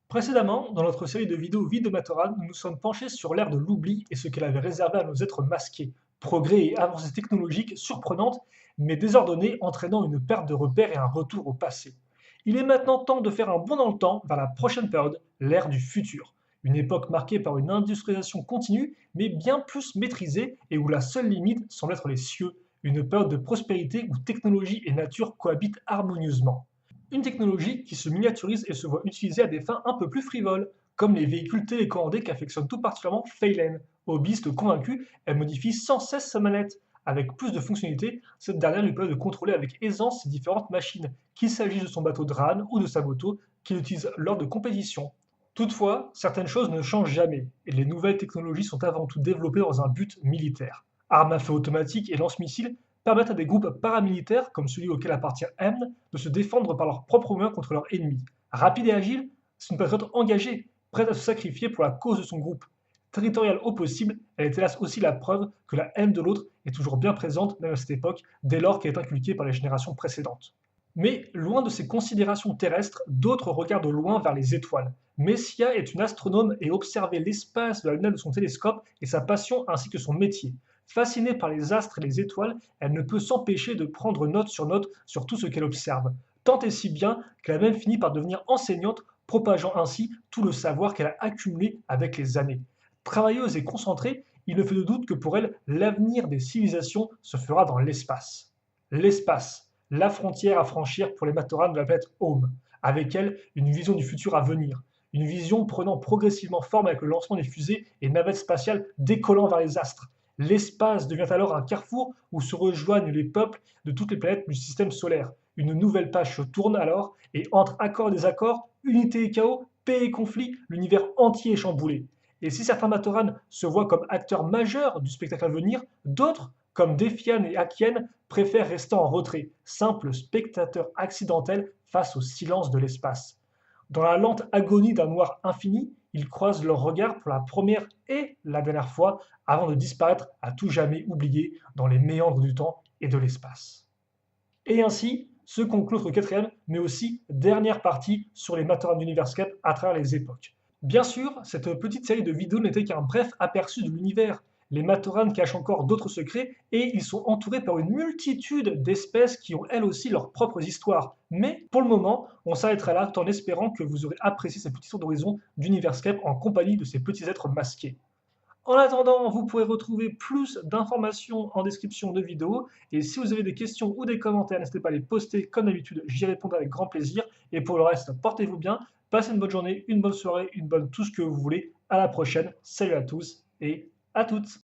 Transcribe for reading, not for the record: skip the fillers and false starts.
Précédemment, dans notre série de vidéos Vie de Matoran, nous nous sommes penchés sur l'ère de l'oubli et ce qu'elle avait réservé à nos êtres masqués. Progrès et avancées technologiques surprenantes, mais désordonnées, entraînant une perte de repères et un retour au passé. Il est maintenant temps de faire un bond dans le temps vers la prochaine période, l'ère du futur. Une époque marquée par une industrialisation continue, mais bien plus maîtrisée et où la seule limite semble être les cieux. Une période de prospérité où technologie et nature cohabitent harmonieusement. Une technologie qui se miniaturise et se voit utilisée à des fins un peu plus frivoles, comme les véhicules télécommandés qu'affectionne tout particulièrement Phelan. Hobbyiste convaincu, elle modifie sans cesse sa manette. Avec plus de fonctionnalités, cette dernière lui permet de contrôler avec aisance ses différentes machines, qu'il s'agisse de son bateau de rane ou de sa moto, qu'il utilise lors de compétitions. Toutefois, certaines choses ne changent jamais, et les nouvelles technologies sont avant tout développées dans un but militaire. Armes à feu automatiques et lance-missiles permettent à des groupes paramilitaires, comme celui auquel appartient M, de se défendre par leurs propres moyens contre leurs ennemis. Rapide et agile, c'est une patriote engagée, prête à se sacrifier pour la cause de son groupe. Territoriale au possible, elle est hélas aussi la preuve que la haine de l'autre est toujours bien présente, même à cette époque, dès lors qu'elle est inculquée par les générations précédentes. Mais loin de ces considérations terrestres, d'autres regardent au loin vers les étoiles. Messia est une astronome et observer l'espace de la lunette de son télescope est sa passion ainsi que son métier. Fascinée par les astres et les étoiles, elle ne peut s'empêcher de prendre note sur tout ce qu'elle observe. Tant et si bien qu'elle a même fini par devenir enseignante, propageant ainsi tout le savoir qu'elle a accumulé avec les années. Travailleuse et concentrée, il ne fait de doute que pour elle, l'avenir des civilisations se fera dans l'espace. L'espace, la frontière à franchir pour les Matoran de la planète Home. Avec elle, une vision du futur à venir. Une vision prenant progressivement forme avec le lancement des fusées et navettes spatiales décollant vers les astres. L'espace devient alors un carrefour où se rejoignent les peuples de toutes les planètes du système solaire. Une nouvelle page se tourne alors et entre accords et désaccords, unité et chaos, paix et conflit, l'univers entier est chamboulé. Et si certains Matoran se voient comme acteurs majeurs du spectacle à venir, d'autres, comme Defian et Akien, préfèrent rester en retrait, simples spectateurs accidentels face au silence de l'espace. Dans la lente agonie d'un noir infini, ils croisent leurs regards pour la première et la dernière fois avant de disparaître à tout jamais oubliés dans les méandres du temps et de l'espace. Et ainsi se conclut notre quatrième, mais aussi dernière partie sur les Matoran d'Universcape à travers les époques. Bien sûr, cette petite série de vidéos n'était qu'un bref aperçu de l'univers. Les Matoran cachent encore d'autres secrets et ils sont entourés par une multitude d'espèces qui ont elles aussi leurs propres histoires. Mais pour le moment, on s'arrêtera là tout en espérant que vous aurez apprécié cette petite tour d'horizon d'Universcape en compagnie de ces petits êtres masqués. En attendant, vous pourrez retrouver plus d'informations en description de vidéo. Et si vous avez des questions ou des commentaires, n'hésitez pas à les poster comme d'habitude, j'y répondrai avec grand plaisir. Et pour le reste, portez-vous bien, passez une bonne journée, une bonne soirée, une bonne tout ce que vous voulez. À la prochaine, salut à tous et à toutes.